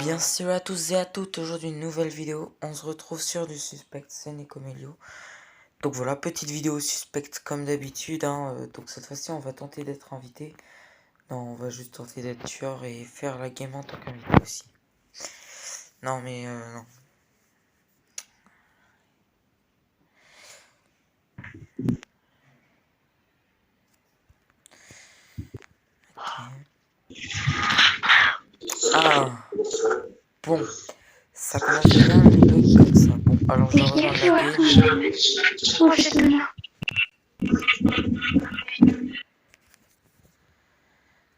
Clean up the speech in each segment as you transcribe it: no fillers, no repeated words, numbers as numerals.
Bien sûr à tous et à toutes, aujourd'hui une nouvelle vidéo, on se retrouve sur du suspect, c'est Nicomelio. Donc voilà, petite vidéo suspecte comme d'habitude, donc cette fois-ci on va tenter d'être invité. Non, on va juste tenter d'être tueur et faire la game en tant qu'invité aussi. Non mais non. Ok. Ah, bon, ça commence bien les bugs comme ça. Bon, alors je vais rejoindre la game.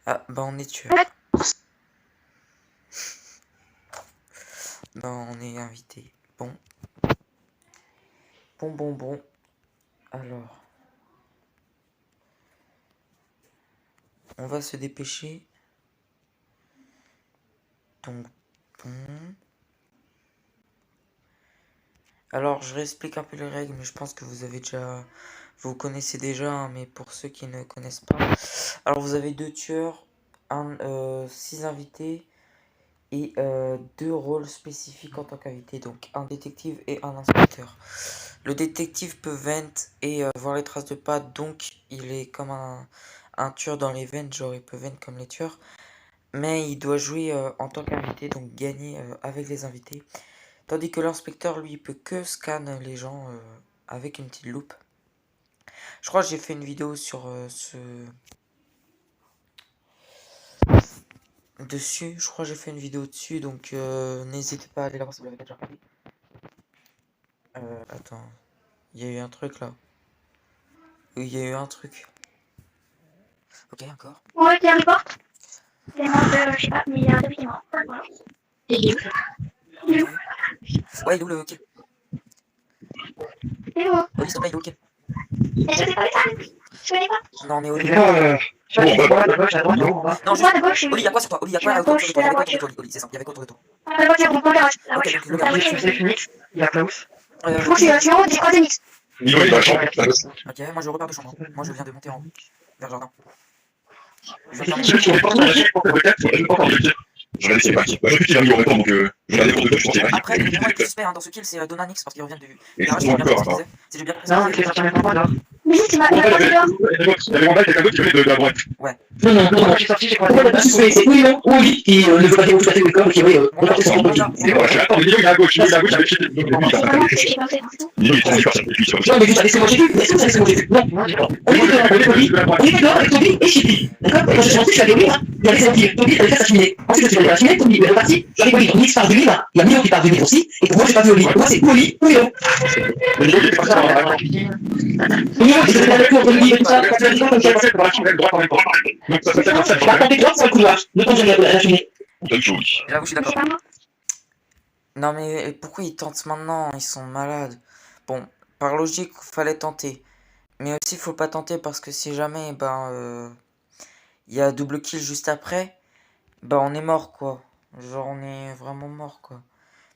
Ah, bah on est tueur. Bah on est invité. Bon. Bon. Alors. On va se dépêcher. Donc, bon. Alors, je réexplique un peu les règles, mais je pense que vous connaissez déjà, hein, mais pour ceux qui ne connaissent pas. Alors, vous avez 2 tueurs, 6 invités et 2 rôles spécifiques en tant qu'invité. Donc, un détective et un inspecteur. Le détective peut vent et voir les traces de pas, donc il est comme un tueur dans les vents, genre il peut vent comme les tueurs. Mais il doit jouer en tant qu'invité, donc gagner avec les invités. Tandis que l'inspecteur, lui, peut que scan les gens avec une petite loupe. Je crois que j'ai fait une vidéo sur dessus. Je crois que j'ai fait une vidéo dessus, donc n'hésitez pas à aller la voir si vous l'avez déjà regardé. Attends, il y a eu un truc là. Oui, il y a eu un truc. Ok, encore. Ouais, il y a une porte. Il y a un je sais pas, mais il y a un qui est mort. Voilà. Et il est où? Il est où? Ouais, il est où le kill? Il est où? Oli, s'il te plaît, il est où le kill? Est-ce que c'est pas ça? Je connais pas. Non, mais Oli. Tu vois, droite, à gauche, à droite, non? Non, Moi, de gauche, Oli, il y a quoi sur toi? Oli, il y a quoi autour de toi? Il y avait quoi autour de toi, Oli? C'est ça, il y avait quoi autour de toi? La voiture, donc on garage. La Ok, voiture. donc le La garage. voiture. C'est Phoenix, il y a Klaus. Je crois que c'est en haut des trois Nix. Niveau, il va changer. Ok, moi je repars de chambre. Moi je viens de monter en haut, vers le jardin. Je Mais viens de si, sur les portes, on a juste pour que peut-être, il faut pas faire de tir. J'en ai laissé pas. Bah, je sais qu'il a mis en même temps, donc, j'en ai des comptes de je pense qu'il y a Après, pour moi, le plus suspect dans ce kill, c'est Donanix parce qu'il revient du et garage. c'est C'est bien encore, ce qu'il disait. Si j'ai bien compris. non, il est sorti en même temps, là. Mais si, c'est ma Il y porte dehors. avait en bas quelqu'un d'autre qui venait de la droite. Ouais. Non, je suis sorti, j'ai croisé. C'est William ou Oli qui ne veut pas dire où tout à fait le corps, qui est reporté sur son profil. C'est bon, attends, le niveau, il est à gauche, il est à gauche avec Philippe. Donc, lui, il C'est a vraiment ce que j'ai pensé. il est transitoire, ça, et puis, sur le Non, mais juste, laissez-moi j'ai vu. Est-ce que vous savez ce que moi j'ai vu? Non. On était dehors avec Oli, on était dehors avec Toby et Chippy. D'accord? Et quand je suis rentré, je suis allé au mur, il y avait ses tirs. Toby avait fait sa cheminée. Ensuite, je suis allé à la cheminée, Toby est reparti, j'arrive au lit. Nix part du lit, là. Il y a Milo qui part du lit aussi. Et pour moi, j'ai pas vu Oli. Pour moi, c'est Oli ou Milo. le niveau, il est parti dans la droite. Milo, je vais aller pour Oli et tout ça. Parce que je comme ça. pensais que la chambre droite en même temps. Donc, ça fait comme ça. Je vais attendre toi sur le couloir. Le temps que j'arrive à la cheminée. Donne joli. J'avoue, je suis Mais d'accord. c'est pas moi. Non, mais pourquoi ils tentent maintenant? Ils sont malades. Bon, par logique, fallait tenter. Mais aussi, faut pas tenter parce que si jamais, il y a double kill juste après, on est mort, quoi. Genre, on est vraiment mort, quoi.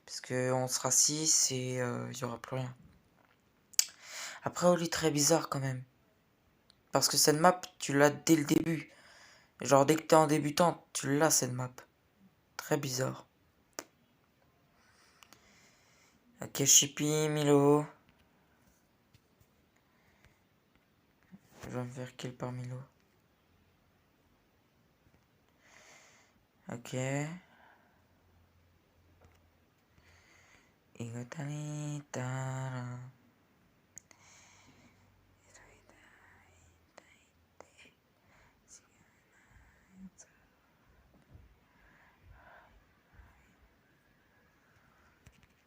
Parce que on sera 6 et il y aura plus rien. Après, Oli, très bizarre quand même. Parce que cette map, tu l'as dès le début. Genre, dès que t'es en débutant, tu l'as cette map. Très bizarre. Ok, Chippy, Milo. Je vais me faire kill par Milo. Ok.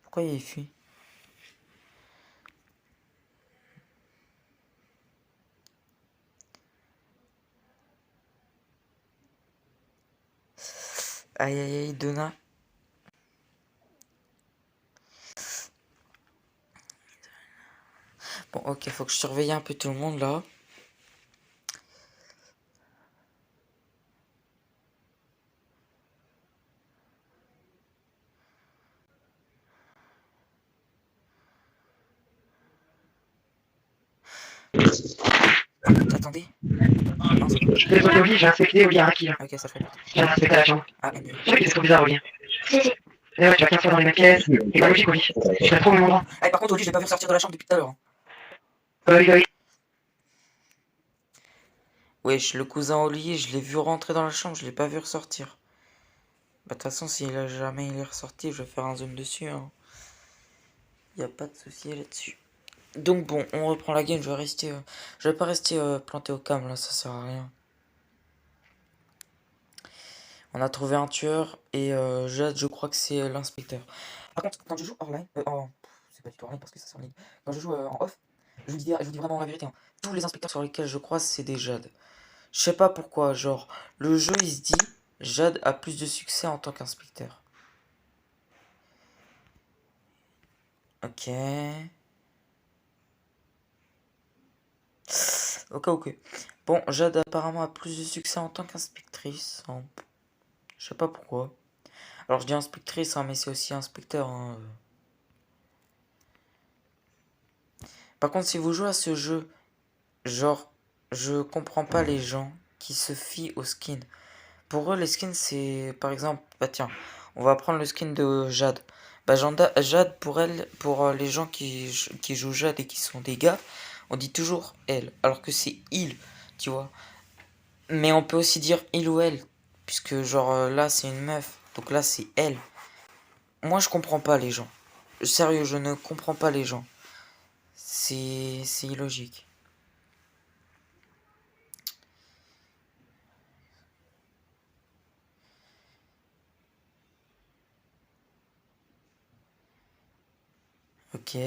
Pourquoi il fuit? Aïe aïe aïe, Donna. Bon, ok, faut que je surveille un peu tout le monde là. Attendez. Non, c'est bon. Désolé, Oli, j'ai inspecté, Oli, il y a un kill. Ok, ça fait. J'ai inspecté la chambre. Ah, Je sais que c'est trop bizarre, Oli. Si, si. Ouais, tu vas qu'un dans les mêmes pièces. C'est pas logique, Oli. Je serais trop au même endroit. Ah, par contre, Oli, je l'ai pas vu sortir de la chambre depuis tout à l'heure. Hein. Oui, oui. Wesh, le cousin Oli, je l'ai vu rentrer dans la chambre, je l'ai pas vu ressortir. Bah, de toute façon, si jamais il est ressorti, je vais faire un zoom dessus. Hein. Y a pas de souci là-dessus. Donc bon, on reprend la game, je vais pas rester planté au cam là, ça sert à rien. On a trouvé un tueur et Jade, je crois que c'est l'inspecteur. Par contre, quand je joue hors ligne, c'est pas du tout hors ligne parce que ça c'est en ligne. Quand je joue en off, je vous dis vraiment la vérité. Hein. Tous les inspecteurs sur lesquels je croise, c'est des Jade. Je sais pas pourquoi, genre, le jeu il se dit, Jade a plus de succès en tant qu'inspecteur. Ok. Ok. Bon, Jade apparemment a plus de succès en tant qu'inspectrice. Hein. Je sais pas pourquoi. Alors je dis inspectrice, hein, mais c'est aussi inspecteur. Hein. Par contre, si vous jouez à ce jeu, genre, je comprends pas les gens qui se fient aux skins. Pour eux, les skins, c'est par exemple, bah tiens, on va prendre le skin de Jade. Bah Jade, pour elle, pour les gens qui jouent Jade et qui sont des gars, on dit toujours elle, alors que c'est il, tu vois. Mais on peut aussi dire il ou elle, puisque genre là c'est une meuf, donc là c'est elle. Moi je comprends pas les gens. Sérieux, je ne comprends pas les gens. C'est illogique. Ok.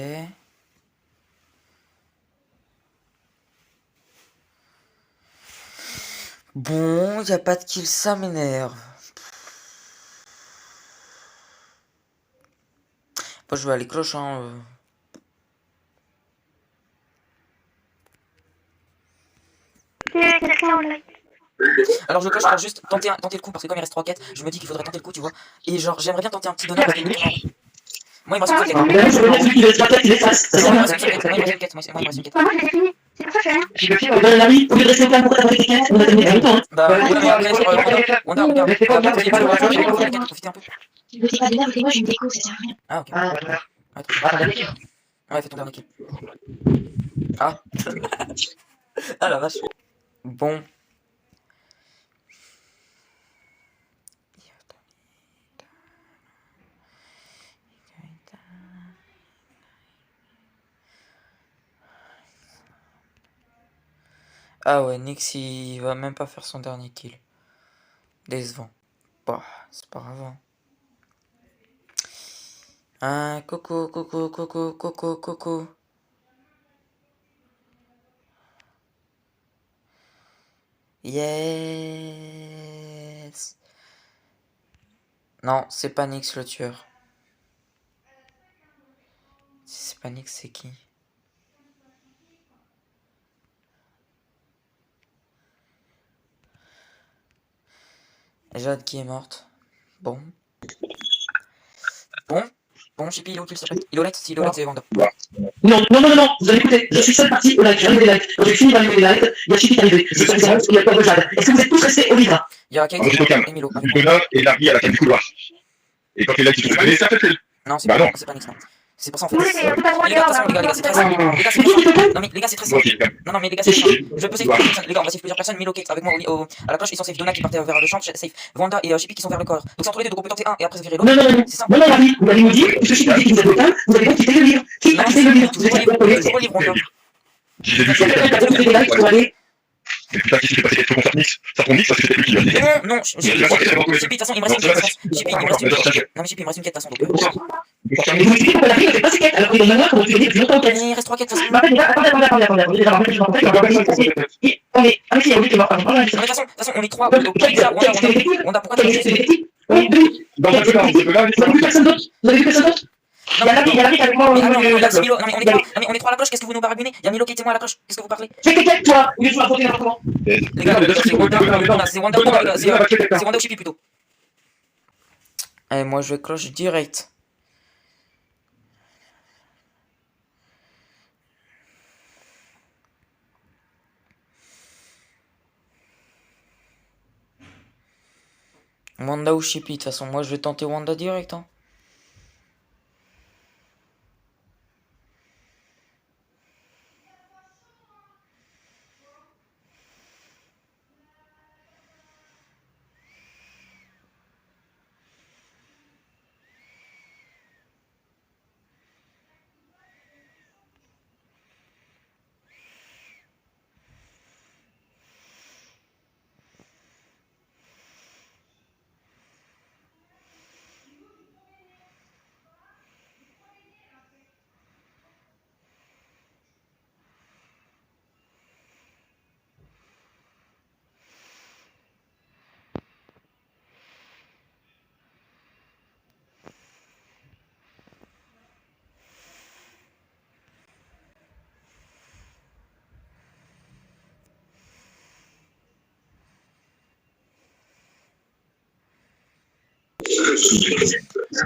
Bon, y a pas de kill, ça m'énerve. Moi je vais aller cloche, hein. Quelqu'un en live. Alors je cloche pour juste tenter le coup, parce que comme il reste 3 quêtes, je me dis qu'il faudrait tenter le coup, tu vois. Et genre, j'aimerais bien tenter un petit donut avec une quête. Moi il me reste une seule quête. Là, je veux dire, celui qui veut se battre, il efface. C'est Moi il me ça. reste une seule quête. Moi il me reste une quête. Moi il me reste une quête. Moi, je l'ai fini. C'est pour ça que je fais rien. J'ai le film, dans l'ami, au lieu de rester au calme, pourquoi t'as pas fait tes quêtes? On a terminé il y a longtemps, hein. Bah, ouais, mais après, sur Wanda, regarde. Restez pas au calme, restez pas au calme, Profitez restez pas au de la calme. quête, profitez un peu. Je sais pas de nerfs, et moi, j'ai une déco, ça sert à rien. Ah, ok. Ah, bah, voilà. Ouais, trop bien. Ah, t'as dernier kill. Ouais, fais ton dernier kill. Ah. Ah la vache. Bon. Ah ouais, Nyx il va même pas faire son dernier kill. Décevant. Bah, c'est pas grave. Hein. Ah, Coco. Yes. Non, c'est pas Nyx le tueur. Si c'est pas Nyx, c'est qui? Jade qui est morte. Bon. Bon, Chippy, il est où qu'il s'appelle? Il est honnête, si il est honnête, c'est Vanda. Non, vous avez écouté, je suis seul parti au live, j'ai arrivé des lights. Quand j'ai fini d'arriver des lights, il y a Chipi qui est arrivé. Je suis allé il y a peur de Jade. Est-ce que vous êtes tous restés au livre? Il y a Kate Ah, j'étais au calme. et Milo. Du bonheur et Larry à la fin du couloir. Et quand il a dit, mais ça fait Non, c'est Bah pas, non. c'est pas Nyx, non. C'est pour ça en fait. Oui, mais on peut pas Les gars, droit attention, les gars, c'est très Ah. simple. Les gars, c'est Mais qui très est au calme? simple. Non, mais les gars, c'est très Moi simple. aussi, calme. Non, mais les gars, C'est c'est Chipi. simple. Je peux safe plusieurs personnes. Les gars, on va safe plusieurs personnes. Milo, Kate, avec moi à la cloche, ils sont safe. Donna qui partait vers le champ, safe. Vanda et Chippy qui sont vers le corps. Donc c'est entre les deux, donc on peut tenter un et après se virer l'autre. Non, C'est simple. non, Larry, vous allez me dire, puisque Chipi dit que vous êtes au calme, vous allez donc quitter le livre. Qui a Non, quitté le livre? Vous toujours étiez au au livre, Vanda. J'ai vu Il y a quelqu'un qui a trouvé des lights pour aller. Mais putain, qu'est-ce qui s'est passé? Qu'est-ce qu'on sort Nix? Ça tombe Nix, ça c'est lui qui l'a dit. Non, Chippy, de toute façon, il me reste une quête. Chippy, il me reste une quête. Non, mais Chippy, il me reste une quête, de toute façon. Mais vous expliquez pourquoi Larry ne fait pas ses quêtes, alors qu'il est dans le noir, comment tu l'as dit depuis longtemps, quête. Il reste 3 quêtes, de toute façon. Mais en fait, déjà, attendez, déjà, en fait, je me rappelle, il y a un moment, on est, ah, mais si, il y a Oli qui est mort, pardon. Non, mais de toute façon, on est 3. Déjà, Wanda, pourquoi tu as fait? Oui, oui. Dans un peu là, Vous avez vu personne d'autre? Vous avez vu personne d'autre? Il y a Larry qui est avec moi au Mais niveau non, de la c'est Milo. cloche. Non, mais on est 3. Non, mais on est 3 à la cloche, qu'est-ce que vous nous baragouinez? Il y a Milo qui était moi à la cloche, qu'est-ce que vous parlez? Fais tes quêtes, toi, au lieu de me raconter n'importe comment. Les gars, c'est Wanda, c'est Wanda ou Chippy plutôt. Allez, moi je vais cloche direct. Wanda ou Chippy, de toute façon, moi je vais tenter Wanda direct. Hein.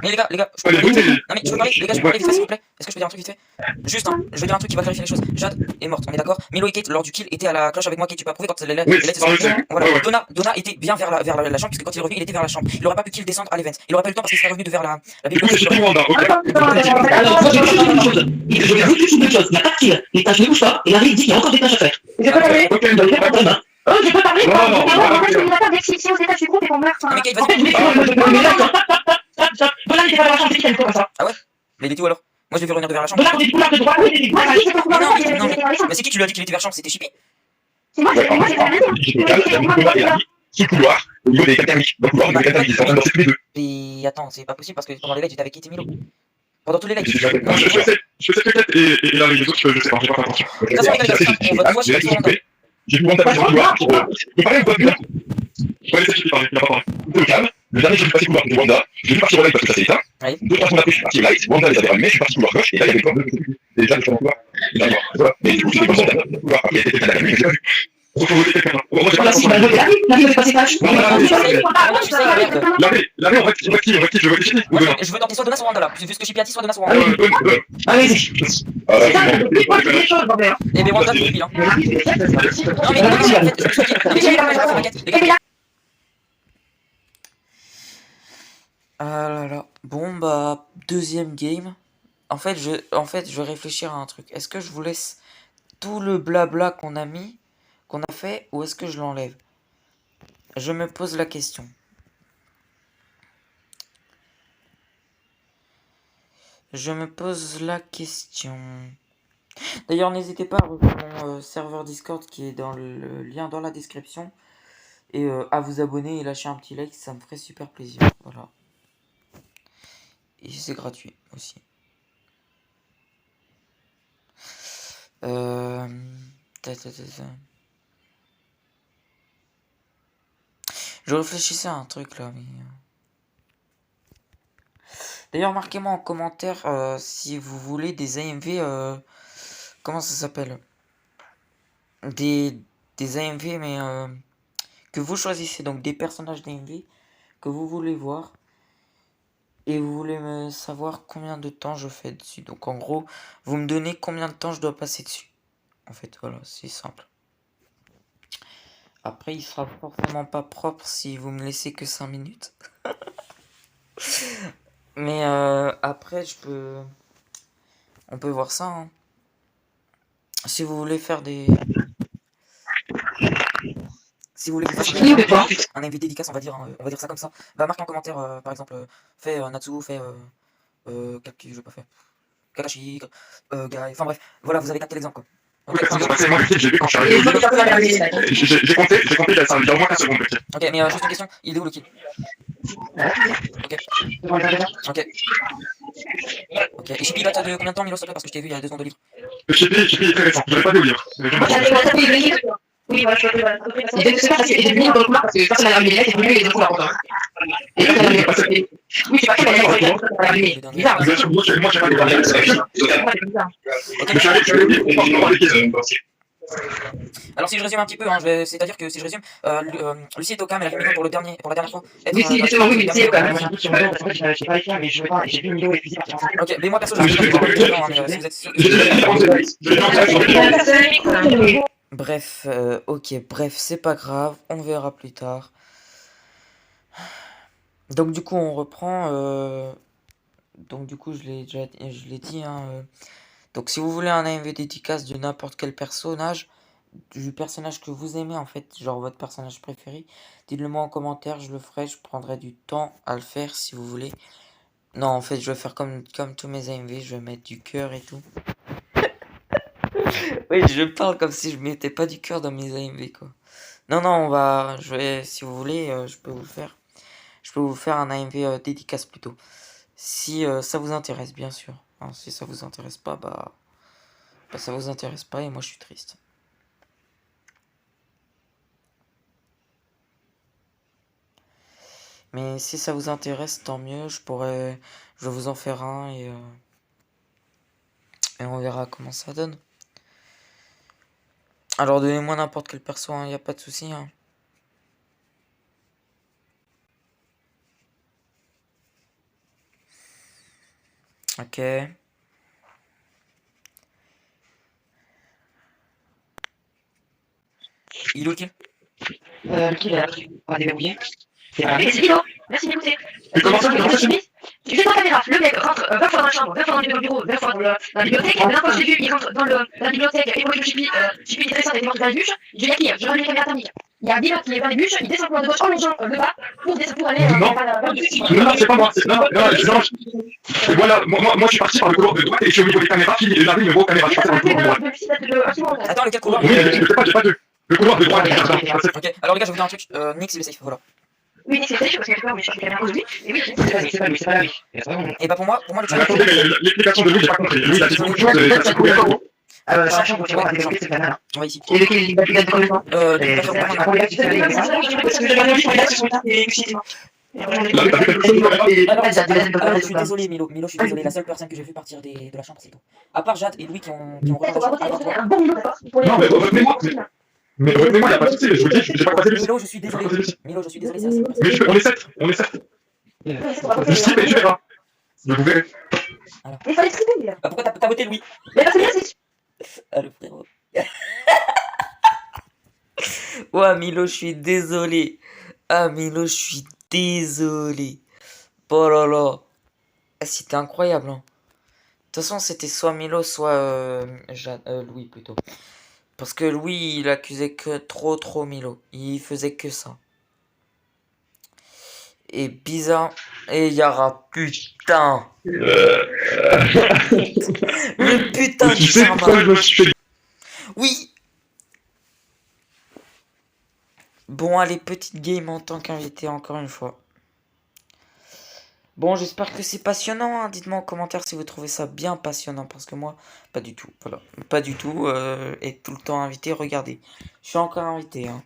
Mais les gars, je peux parler vite fait. Non mais je peux parler, les gars, je peux parler vite fait s'il vous plaît. Est-ce que je peux dire un truc vite fait? Juste, hein, je vais dire un truc qui va clarifier les choses. Jade est morte, on est d'accord? Milo et Kate, lors du kill, étaient à la cloche avec moi. Kate, tu peux approuver quand les Oui, lettres ça, je sais. voilà. Ouais, ouais. Donna était bien vers la chambre, puisque quand il est revenu, il était vers la chambre. Il aurait pas pu kill descendre à l'event. Il aurait pas eu le temps parce qu'il serait revenu de vers la Du coup, c'est bibliothèque. Chippy Wanda, ok. Alors, moi, je veux juste une chose. Je veux juste une chose. Il n'y a pas de kill. Les tâches ne bougent pas. Et Harry dit qu'il y a encore des tâches à faire. Je peux parler. Ok, Vous n'avez pas de problème, hein. Oh, je peux parler? Non, non, Et moi, en fait, je suis d'accord, dès que si aux étages du groupe et qu'on meurt, Non mais Kate, En fait, vas-y. mais là, Bollard n'était pas dans la chambre, c'est qui qui a dit quoi comme ça? Mais il était où alors? Moi je l'ai vu revenir de vers la chambre. Bollard, on dit Bollard de droite, oui, il est moi, je dis que pour Mais moi, non, j'étais dans les chambres. mais c'est qui tu lui as dit qu'il était vers la chambre? C'était Chippy? C'est moi, Ouais, moi, j'ai pas dit. J'étais calme, il y avait Thomas et Harry sous le couloir, au niveau des thermiques. Dans le couloir, au niveau des thermiques, ils étaient en train de danser tous les deux. Et attends, c'est pas possible parce que pendant les lights j'étais avec Kate et Milo. Pendant tous les lights. Je sais que Kate et Harry, les autres, je sais pas, j'ai pas fait attention. De toute façon, les gars, on vote soit Chippy soit Wanda. J'ai vu Wanda passer dans le couloir, il parlait ou pas, putain? Je vais laisser Chippy parler, il a pas parlé. Au calme, le dernier, j'ai vu passer le couloir, c'était Wanda. J'ai vu partir au light parce que ça s'est éteint. Oui. 2-3 secondes après, je suis parti au light, Wanda les avait rallumés, je suis parti couloir gauche, et là, il y avait encore deux, déjà, je suis dans le couloir. Et là, voilà. Mais du coup, c'était comme ça, le couloir, après, il était éteint la nuit, mais j'ai pas vu. Donc, faut voter quelqu'un. Moi, j'ai pas Voilà, si, bah, attention. Harry, on fait passer tâche. Non, non, non, Tu sais, merde. L'arrêt, on va qui, je veux voter Chippy ou Donna? Je veux tenter soit Donna soit Wanda là. Vu ce que Chippy a dit, soit Donna soit Ah Wanda. oui. Allez-y. Ah, C'est ça, là, moi, je dis les choses, bordel. Et bien Wanda, c'est Chippy hein. Mais Harry, c'est Non mais en fait, je me suis dit, non mais j'ai pas mal t'inquiète. Les gars. Ah là là. Bon bah deuxième game. En fait, je vais réfléchir à un truc. Est-ce que je vous laisse tout le blabla qu'on a mis, qu'on a fait, ou est-ce que je l'enlève? Je me pose la question. Je me pose la question. D'ailleurs, n'hésitez pas à rejoindre mon serveur Discord qui est dans le lien dans la description. Et à vous abonner et lâcher un petit like, ça me ferait super plaisir. Voilà. Et c'est gratuit aussi. Je réfléchissais à un truc là, mais... D'ailleurs, marquez-moi en commentaire si vous voulez des AMV... comment ça s'appelle? Des AMV, mais... que vous choisissez, donc des personnages d'AMV que vous voulez voir. Et vous voulez me savoir combien de temps je fais dessus. Donc en gros, vous me donnez combien de temps je dois passer dessus. En fait, voilà, c'est simple. Après, il sera forcément pas propre si vous me laissez que 5 minutes. Mais après, on peut voir ça. Hein. Si vous voulez faire des... Si vous voulez que je fasse un invité dédicace, on va dire ça comme ça. Bah marquez en commentaire, par exemple, fait Natsu, fait... qui je pas fait Kakashi, Guy, enfin bref, voilà, vous avez capté l'exemple quoi. C'est moi, j'ai vu quand je suis arrivé. J'ai compté, ça veut dire au moins 15 secondes. Ok, mais juste une question, il est où le kill? Ok. Ok. Ok. Et Chippy, il date de combien de temps, Milo, s'il te plaît, parce que je t'ai vu il y a 2 secondes de livre. Chippy est très récent, je l'avais pas lu au livre. Oui, voilà, je peux pas. C'est pas parce qu'il est venu dans le couloir parce que personne n'a allumé les lettres, il est venu les deux couloirs pourtant. Et là, il a allumé. Oui, c'est pas qu'il a allumé. Bizarre. Moi, j'ai pas des c'est la vie. Ok. Je suis allé au livre, on parle des questions. Alors si je résume un petit peu, hein, c'est-à-dire que si je résume, Lucie est au cam, elle a mis pour la dernière fois. Oui, si, justement, oui, c'est quand même. J'ai un doute sur le dos, parce que je sais pas les faire, mais je veux pas, j'ai vu Milo et Fusil partir ensemble. Ok, mais moi perso, je sais pas si vous êtes sûr. Bref, ok, bref, c'est pas grave, on verra plus tard. Donc du coup, on reprend. Donc du coup, je l'ai dit. Hein, Donc si vous voulez un AMV dédicace de n'importe quel personnage, du personnage que vous aimez en fait, genre votre personnage préféré, dites-le moi en commentaire, je le ferai, je prendrai du temps à le faire si vous voulez. Non, en fait, je vais faire comme tous mes AMV, je vais mettre du cœur et tout. Oui, je parle comme si je mettais pas du cœur dans mes AMV quoi. Non, non, si vous voulez, je peux vous le faire. Je peux vous faire un AMV dédicace plutôt. Si ça vous intéresse, bien sûr. Hein, si ça vous intéresse pas, bah ça vous intéresse pas et moi je suis triste. Mais si ça vous intéresse, tant mieux, je vais vous en faire un et on verra comment ça donne. Alors donnez-moi n'importe quel perso, il n'y a pas de souci. Hein. Ok. Il est ok. Le kill, on va déverrouiller. C'est Mais vrai. c'est Milo. Merci d'écouter. Mais comment ça, Tu fais dans la caméra, le mec rentre 20 fois dans la chambre, 20 fois dans le bureau, 20 fois dans la bibliothèque. La dernière fois que je l'ai vu, il rentre dans la bibliothèque, et moi je suis intéressant, il était mort dans la bûche. Je l'ai je remets les caméras thermiques. Il y a Milo qui est dans les bûches, il descend pour de gauche en longeant le bas pour aller Non. Non, c'est pas moi. Non. Et voilà, moi je suis parti par le couloir de droite et je suis au niveau des caméras, et j'arrive au niveau caméra. Je suis passé par le couloir de droite. Attends, lequel couloir? Oui, mais je sais pas, j'ai pas vu. Le couloir de droite, Ok, alors les gars, je vais vous dire un truc. Nix, il est safe, voilà. Oui, c'est safe parce que j'ai peur, mais je suis caméra cause lui. Et oui, C'est pas lui, c'est pas lui. Et bah pour moi le chat. attendez, mais l'explication de Louis, j'ai pas compris. Louis, il a dit beaucoup de choses, et ça s'est coupé. Dans la chambre, tu vois, on va développer ce canal. On va ici. Et lequel il va de combien de temps Alors, je suis désolé, Milo, je suis désolé. La seule personne que j'ai vu partir de la chambre, c'est toi. À part Jade et Louis qui ont rejoint la chambre avant toi. un bon minute, d'accord. Non, mais revenez-moi, il n'y a pas de souci, je vous dis, j'ai pas croisé Lucie. Milo, je suis désolé. Milo, je suis désolé, c'est la seule personne. Mais on est 7. Je skip et tu verras. Vous verrez. Mais il fallait triper, là. Bah pourquoi t'as voté Louis? Mais parce que là, c'est. Ah le frérot. Ouais, Milo, je suis désolé. Ah, Milo, je suis désolé. Oh là là. Ah, c'était incroyable. Hein. De toute façon, c'était soit Milo, soit Louis plutôt. Parce que Louis, il accusait que trop Milo. Il faisait que ça. Et bizarre. Et Yara, putain. Le putain Tu du sais karma. pourquoi je me suis fait. Oui. Bon, allez, petite game en tant qu'invité, encore une fois. Bon, j'espère que c'est passionnant. Hein. Dites-moi en commentaire si vous trouvez ça bien passionnant. Parce que moi, pas du tout. Voilà. Pas du tout. Et tout le temps invité. Regardez. Je suis encore invité. Hein.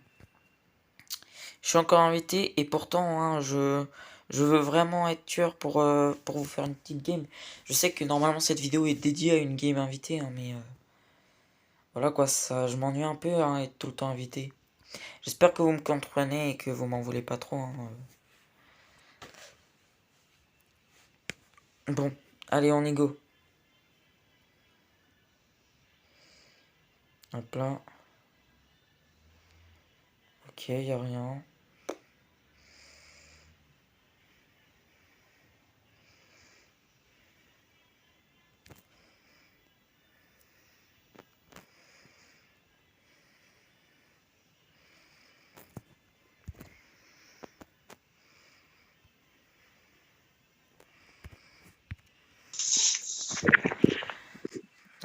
Je suis encore invité. Et pourtant, hein, je veux vraiment être tueur pour vous faire une petite game. Je sais que normalement, cette vidéo est dédiée à une game invitée. Hein, mais voilà quoi. Ça, je m'ennuie un peu hein, être tout le temps invité. J'espère que vous me comprenez et que vous m'en voulez pas trop. Hein. Bon, allez, on y go. Hop là. Ok, y a rien.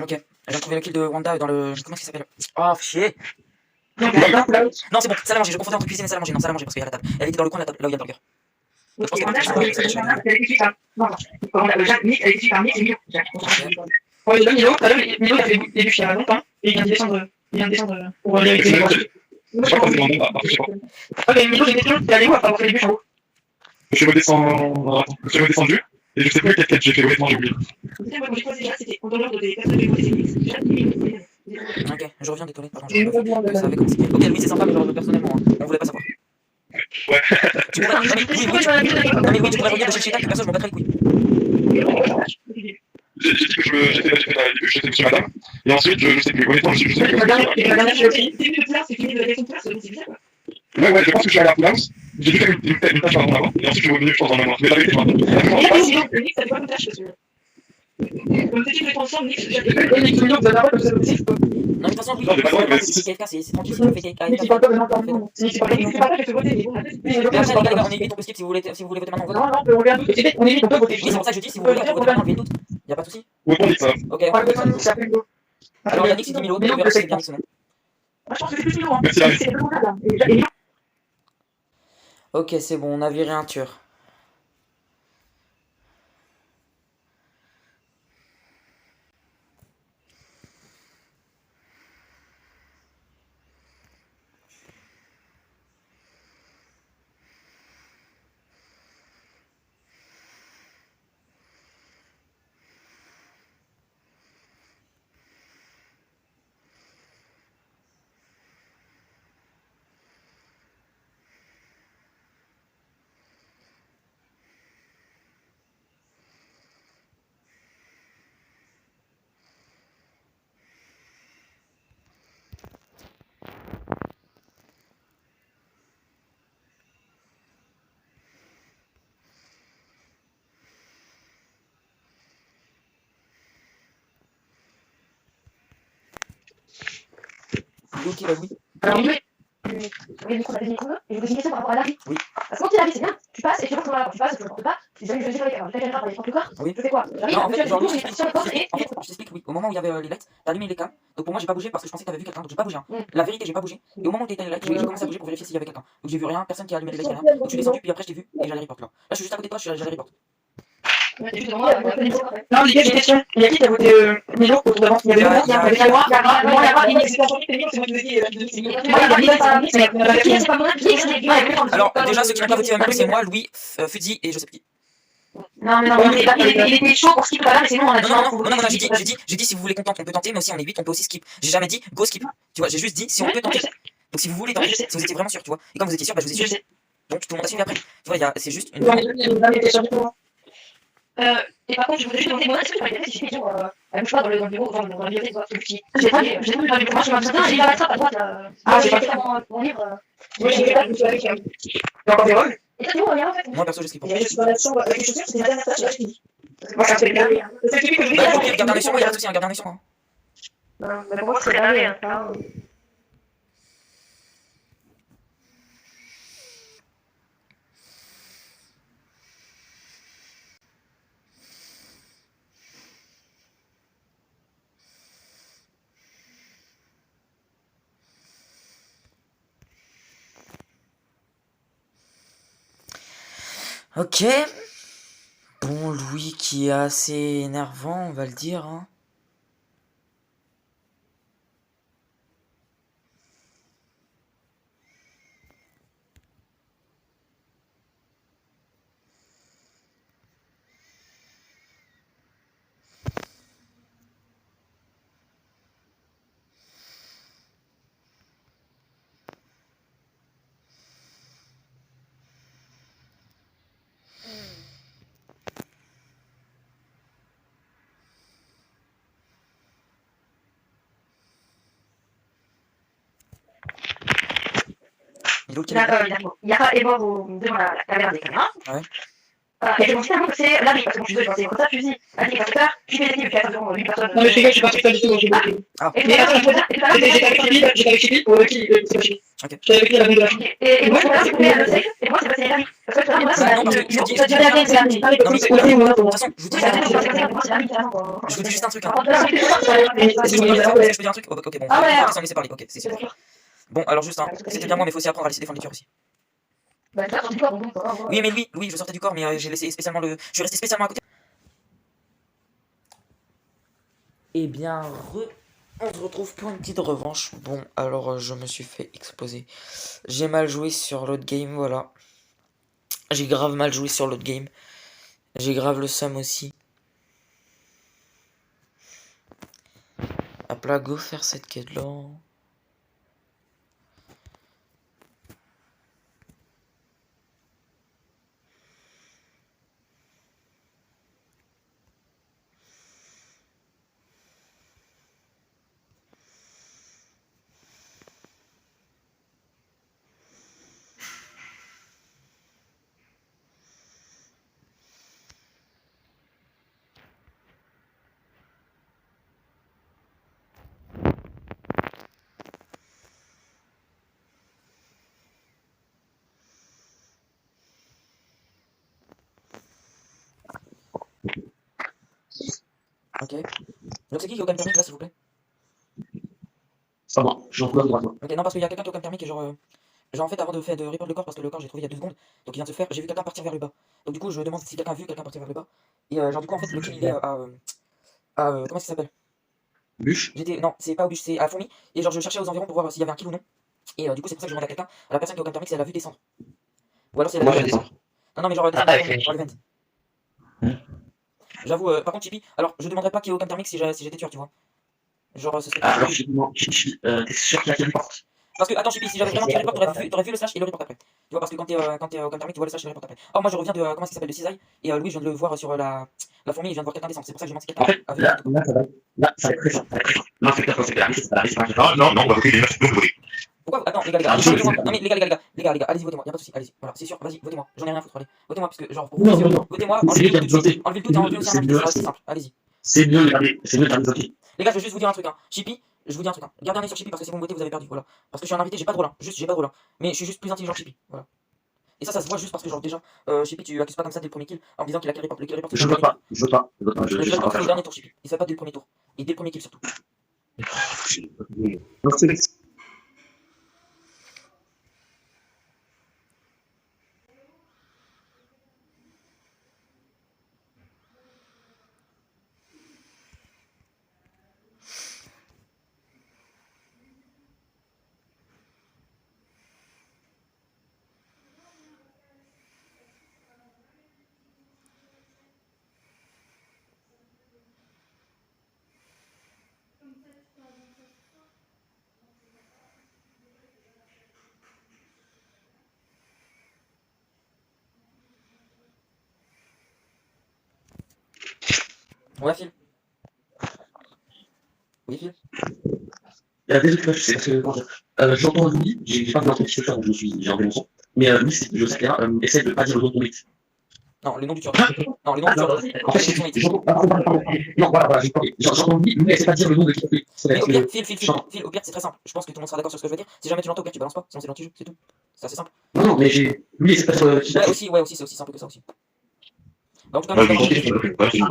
Ok, j'ai retrouvé le kill de Wanda dans le... Comment est-ce qu'il s'appelle? Oh, chier. Non, c'est bon, salle à manger, je confondais entre cuisine et salle à manger. Non, salle à manger parce qu'il y a la table. Elle était dans le coin de la table, là où il y a le burger. Donc, je pense que Milo, il a fait des bûches il y a longtemps. Et il vient de descendre pour aller avec les bûches. Je sais pas quand c'est mon nom, je sais pas. Ok, Milo, j'ai une question. T'es allé où après avoir fait les bûches en haut? Je suis redescendu, et je sais plus quel j'ai fait, honnêtement, j'ai oublié. Moi, j'ai posé déjà, c'était en l'ordre des personnes que j'ai votées, c'est Mix. Ok, je reviens des toilettes, pardon. Je savais comment c'était. Ok, Louis, c'est sympa, mais genre personnellement, hein, on voulait pas savoir. Ouais. Tu pourrais... Non, mais oui, tu pourrais revenir de chez Cheetah, que perso, je m'en battrais les couilles. J'ai dit que j'ai fait la début, j'étais sur madame, et ensuite, je sais plus, honnêtement, je sais plus. La dernière fois, c'est fini de la question de place, c'est bizarre quoi. Ouais, je pense que je suis allé à la pool house, j'ai dû faire une tâche avant d'en avoir, et ensuite je suis revenu, je pense, en avoir. Mais la vérité, je Et m'en là, le Nix, ça fait pas une tâche parce que. Comme t'étais tous ensemble, Nix, j'ai Et les clients, vous avez pas comme ça aussi. Non, mais de toute façon, lui, Non, j'ai pas le droit, mais c'est KFK, c'est tranquille, Mais c'est tu parles pas de l'environnement. Si tu parles pas de c'est pas ça que je te voter, mais bon, Mais après, les gars, on évite, on peut skip si vous voulez voter maintenant. non, on peut regarder. On évite, on peut voter. Oui, c'est pour ça que je dis, si vous voulez voter maintenant, enlevez le doute. Y'a pas de soucis. Ou pour ça. Ok, Pas le temps, ça fait go. alors Yannick, il dit Milo, on verra si c'est bien Nix ou non. moi je pense que c'est plus Milo. Merci, Alex. C'est le bon là. Et Ok, c'est bon, on a viré un tueur. Ok, bah oui. alors, oui, du coup, on a fait une école, et je vous ai une question par rapport à Larry. Oui. Parce que quand il arrive, c'est bien, tu passes et tu vois comment là, quand tu passes, tu ne portes pas, si jamais je dis avec, alors je t'appelle par le corps, Oui. je fais quoi? J'arrive, Non, en je fait, suis genre, lui, avec je le sur le corps et. en fait, je t'explique, oui. Au moment où il y avait les lights, t'as allumé les cams. Donc pour moi, j'ai pas bougé parce que je pensais que t'avais vu quelqu'un. Donc j'ai pas bougé. Hein. La vérité, j'ai pas bougé. Et au moment où t'étais les lights, j'ai commencé à bouger pour vérifier s'il y avait quelqu'un. Donc j'ai vu rien, personne qui a allumé les lights, rien. Donc je suis descendu, puis après, je t'ai vu et j'allais report là. Là, je suis juste à côté de toi, j'allais report. Ouais, juste devant moi, Non, les gars, j'ai une question. Il y a qui qui a voté Milo pour devant? Il y avait moi, il y avait moi, il y avait moi, il y avait Inès. C'est moi qui vous ai dit, Alors, déjà, ceux qui n'ont pas voté Milo, c'est moi, Louis, Fudzi et je sais plus qui. non, mais non, il était chaud pour skip tout à l'heure, mais c'est nous, on a dit Non, j'ai dit si vous voulez qu'on tente, on peut tenter, mais aussi on est 8, on peut aussi skip. J'ai jamais dit go skip. Tu vois, j'ai juste dit si on peut tenter. Donc si vous voulez tenter, si vous étiez vraiment sûr, tu vois. Et quand vous étiez sûr, bah je vous ai suivi. Donc tout le monde a suivi après. Tu vois, c'est juste une. Et par contre, je voudrais juste demander, moi, est-ce que tu m'as dit si je suis elle bouge pas dans le bureau, dans la bibliothèque, quoi, c'est petit. J'ai pas vu dans le bureau, moi, je m'en J'ai la matrape à droite, là. Ah, j'ai pas fait mon livre. Moi, j'ai fait pas, je me suis avec. Il y a encore des rôles. Et toi, tu vois, regarde, en fait. Moi perso, je skip. Je suis dans la chambre avec les chaussures, c'était ma dernière tâche, là, je finis. Moi, ça fait bien. C'est celui que je dis. Bah, ok, garde un œil sur moi, y'a pas de soucis, garde un œil sur moi. Non, mais pour moi, c'est lavé, hein. Ok. Bon, Louis qui est assez énervant, on va le dire. Hein. Milo qui est Yara est mort devant la caméra des caméras. Ouais. Et je me dis tellement que c'est Larry, parce que bon, je suis désolé, je pensais comme ça, je me dis, Larry est inspecteur, qui fait des livres, qui a environ 8 personnes. Non, mais je suis pas inspecteur du tout, j'ai bloqué. Et puis, attends, je peux dire, et tout à l'heure, J'étais avec Philippe, pour qui, c'est pas Philippe. Ok. J'étais avec lui à la rue de la et moi, c'est coupé à le safe, et moi, c'est passé Larry. Parce que là, moi, c'est Non, parce que je te dis. Ça durait à peine, c'est Larry. Non, mais de toute façon, je vous dis. moi, c'est Larry, carrément, quoi. Je vous dis juste un truc. Hein. Est-ce Est-ce que je peux dire un truc? Ok, bon. Ah ouais. On va laisser parler. Ok, c'est sûr. Bon, alors juste, hein, c'était bien moi, mais faut aussi apprendre à laisser défendre les tueurs aussi. Bah, là, du corps, bon, Oui, mais Louis, je sortais du corps, mais j'ai laissé spécialement le. Je suis resté spécialement à côté. Eh bien, on se retrouve pour une petite revanche. Bon, alors je me suis fait exploser. J'ai mal joué sur l'autre game, voilà. J'ai grave mal joué sur l'autre game. J'ai grave le seum aussi. Hop là, go faire cette quête là. Ok. Donc c'est qui au cam thermique là, s'il vous plaît? C'est pas moi, je suis en couleur de droite, moi. Ok, non, parce qu'il y a quelqu'un qui est au cam thermique et genre en fait, avant de report le corps, parce que le corps j'ai trouvé il y a 2 secondes, donc il vient de se faire, j'ai vu quelqu'un partir vers le bas. Donc du coup, je demande si quelqu'un a vu quelqu'un partir vers le bas. Et genre, du coup, en fait, le kill il est comment ça s'appelle? Bûche. Non, c'est pas au bûche, c'est à Fourmi. Et genre, je cherchais aux environs pour voir s'il y avait un kill ou non. Et du coup, c'est pour ça que je demande à quelqu'un, à la personne qui est au cam thermique, si elle a vu descendre. Ou alors si elle a Moi, vu. je vais descendre. Non, mais genre, descendre Ah, vers avec le vent. Hmm. J'avoue, par contre, Chippy, alors je demanderais pas qui est au cam thermique si j'étais tueur, tu vois. Genre, ce serait. Ah, alors, je suis, t'es sûr qu'il y a qui reporte? Parce que, attends, Chippy, si j'avais vraiment tiré report, t'aurais vu le slash et le report après. Tu vois, parce que quand t'es au cam thermique, tu vois le slash et le report après. Oh, moi je reviens de. Comment est-ce qu'il s'appelle? De Cisaille. Et Louis, je viens de le voir sur la fourmi, et je viens de voir quelqu'un descendre. C'est pour ça que je demande si En quelqu'un fait, a vu. là, ça va être très simple. L'inspecteur, quand c'est permis, c'est pas Ah, non, on va voter les 9 secondes de voter. Pourquoi? Attends, les gars, Ah, je votez-moi. sais. Non, mais les gars, allez-y, votez-moi, y'a pas de soucis, allez-y. Voilà, c'est sûr, vas-y, votez-moi. J'en ai rien à foutre, allez. Votez-moi, parce que, genre, pour vous, Non, non, non. votez-moi, C'est lui qui a voté. enlevez le tout et enlevez aussi un invité, c'est simple, allez-y. C'est mieux de garder voté. Les gars, je vais juste vous dire un truc, hein. Chippy, je vous dis un truc, hein. Gardez un œil sur Chippy parce que si vous me votez, vous avez perdu, voilà. Parce que je suis un invité, j'ai pas de rôle, hein. Juste, j'ai pas de rôle, hein. Mais je suis juste plus intelligent que Chippy, voilà. Et ça se voit juste parce que, genre, déjà, Chippy, tu accuses pas comme ça dès le premier kill en me disant qu'il a kill report. Le kill report, Je vote pas, je vote pas. le kill report, c'est au dernier tour, Chippy. Il se fait pas dès le premier tour. Et dès le premier kill surtout. Ouais, Phil. Oui, Phil. Il y a des trucs là, je sais parce que, comment dire, j'entends Louis, j'ai pas vu l'entrée de ce faire, donc j'ai enlevé mon son. Mais Louis, je sais qu'il y a, essaie de pas dire le nom de ton mec. Non, le nom du tueur. Non, le nom du tueur. En fait, j'entends, pardon. Non, voilà, j'entends Louis, essaie pas de dire le nom de qui fait. Mais au pire, Phil, au pire, c'est très simple. Je pense que tout le monde sera d'accord sur ce que je veux dire. Si jamais tu l'entends, au pire, tu balances pas, sinon c'est l'anti-jeu, c'est tout. C'est assez simple. Non, mais Louis, essaie pas de dire qui. Ouais, aussi, c'est aussi simple que ça aussi. Bah, en tout cas, Ouais, moi, je je vais voter,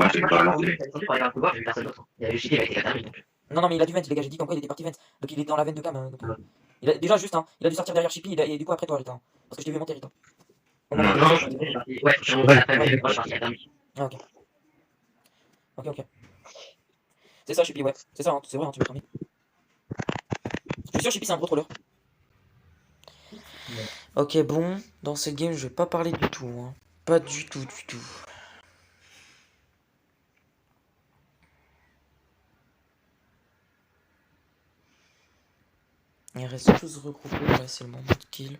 Non, mais il a du vent, les gars, j'ai dit qu'en quoi il était parti vent. Donc il est dans la veine de cam. Donc, il a, déjà, juste, hein, il a dû sortir derrière Chippy et du coup après toi, Rita. Parce que je t'ai vu monter, Rita. Ouais, je suis monté après, moi je suis parti à la thermique. Ah, ok. Ok. C'est ça, Chippy, ouais. C'est ça, hein, c'est vrai, hein, tu m'as permis. Je suis sûr, Chippy, c'est un gros troller. Ok, bon, dans cette game, je vais pas parler du tout. Hein. Pas du tout. Ils restent tous regroupés, là, c'est le moment de kill.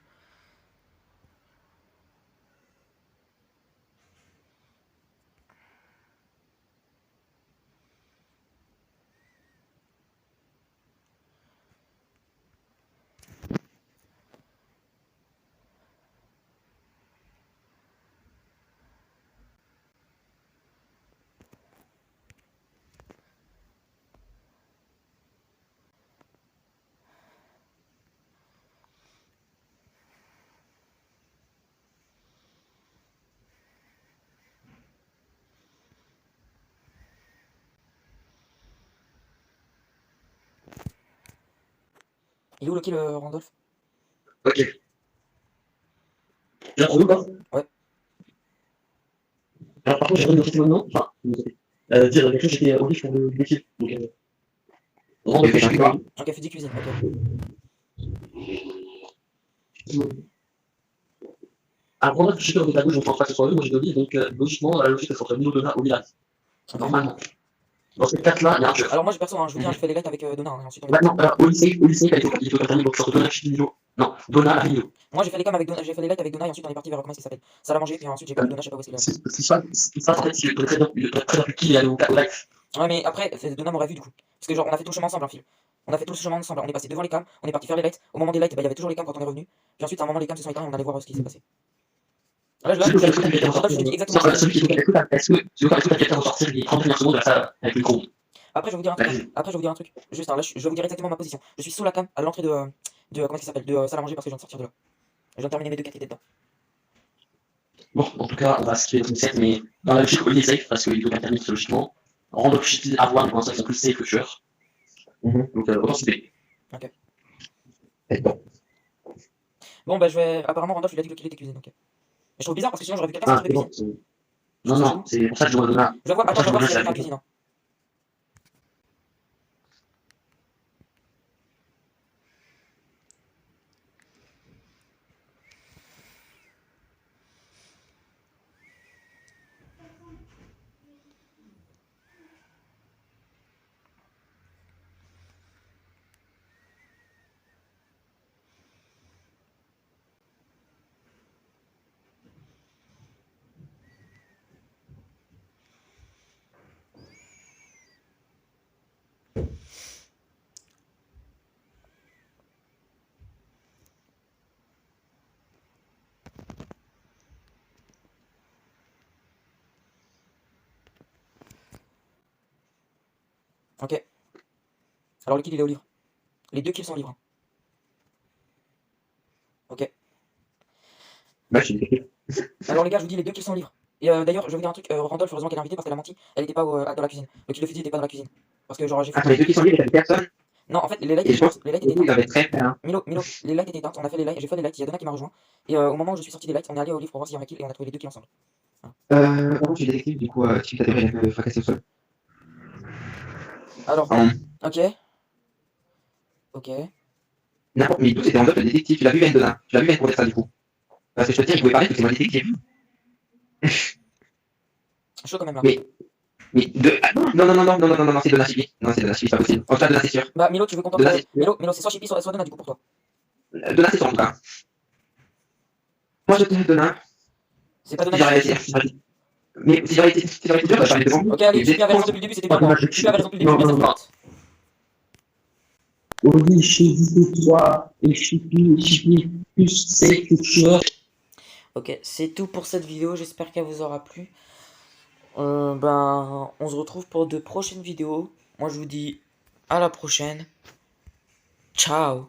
Il est où le kill, Randolph? Ok. J'ai retrouvé ou pas? Ouais. Alors, par contre, j'ai redonné maintenant. Enfin, dire quelque chose, j'étais obligé pour le défi. Donc, vraiment, je sais pas. Ok, Fusil cuisine, ok. Alors, pendant que je suis de ta gauche, je ne pense pas que ce soit eux, moi j'ai donné, donc logiquement, la logique, c'est entre Milo, Dona, au village. Normalement. Dans ces 4-là, il y a un jeu. Alors moi, perso, hein, je vous dis, hein, je fais les lights avec Donna, hein, et ensuite on Bah non, Odyssey, il est au container, donc sur Dona, Milo. Non, Dona, à Milo. Moi, j'ai fait les cams avec Donna, j'ai fait les lights avec Donna, et ensuite on est parti vers, comment est-ce qu'il s'appelle? Ça l'a mangé, puis ensuite j'ai perdu Donna, je sais pas où est-ce qu'il est. C'est ça, en fait, il est très bien plus qu'il est allé au live. Ouais, mais après, Donna m'aurait vu du coup. Parce que genre, on a fait tout le chemin ensemble, hein, Phil. On a fait tout le chemin ensemble, on est passé devant les cams, on est parti faire les lights. Au moment des lights, bah, il y avait toujours les cams quand on est revenu. Puis ensuite, à un moment, les cams se sont éteints et on allait voir ce qui s'est passé. Là, je dis exactement. Celui qui est au quelqu'un ressortir les 30 dernières secondes de la salle avec le micro. Après, je vais vous dire un truc. Juste, hein, là, je vais vous dire exactement ma position. Je suis sous la cam à l'entrée de comment est-ce qu'il s'appelle? De salle à manger parce que je viens de sortir de là. Je viens de terminer mes 2 quêtes dedans. Bon, en tout cas, on va skipper le 7, mais dans la logique, Oli est safe parce qu'il est au thermique, logiquement. Randolph Shippy, Avoine, pour l'instant ils sont plus safe que tueurs. Donc autant citer. Ok. Et bon. Bon, bah, je vais. Apparemment, Randolph, il a dit que le kill était cuisine, ok. Mais je trouve bizarre parce que sinon, j'aurais vu quelqu'un Ah, sortir de c'est bon. cuisine. Non, non, c'est pour ça que je dois donner un. Je vais voir, attends, je vais voir s'il y a quelqu'un en cuisine. cuisine. Hein. Ok. Alors, le kill, il est au livre. Les 2 kills sont libres. Ok. Bah, je suis. Alors, les gars, je vous dis, les 2 kills sont libres. Et d'ailleurs, je vais vous dire un truc. Randolph, heureusement qu'elle est invitée parce qu'elle a menti. Elle était pas dans la cuisine. Le kill de fusil était pas dans la cuisine. Parce que, genre, j'ai fait. Attends, les deux qui sont libres, il y avait personne. Non, en fait, les lights Et étaient je pense éteintes. Les lights que étaient ils éteintes. avaient très fait, hein. Milo, les lights étaient éteintes. On a fait les lights. J'ai fait les lights. Il y a Donna qui m'a rejoint. Et au moment où je suis sorti des lights, on est allé au livre pour voir s'il y avait un kill et on a trouvé les 2 kills ensemble. Pardon, je suis détective, du coup, tu t'as devrait me fracasser au sol. Alors, Pardon. ok. Ok. N'importe, mais d'où c'était Randolph le détective? Tu l'as vu, Vendona? Tu l'as vu, Ven, pour dire ça, du coup? Parce que je te dis, il pouvait parler parce que c'est moi le détective. Chaud quand même là. Mais de. Ah, non, c'est Donna Chibi. Non, c'est Donna Chibi, c'est pas possible. En tout cas, Donna, c'est sûr. Bah, Milo, tu veux qu'on Donna, tente. c'est sûr. Milo, c'est soit Chippy, soit Donna du coup pour toi. Donna, c'est sûr, en tout cas. Moi, je te dis Donna. C'est pas Donna. Si j'aurais été. Mais si j'aurais été dur, bah, j'aurais été devant. Ok, allez, Chippy avait raison depuis le début, c'était bien moi. Chippy avait raison depuis le début, mais c'est fort. Oui, chez toi et Chippy, plus c'est que tu as. Ok, c'est tout pour cette vidéo, j'espère qu'elle vous aura plu. Ben, on se retrouve pour de prochaines vidéos. Moi, je vous dis à la prochaine. Ciao.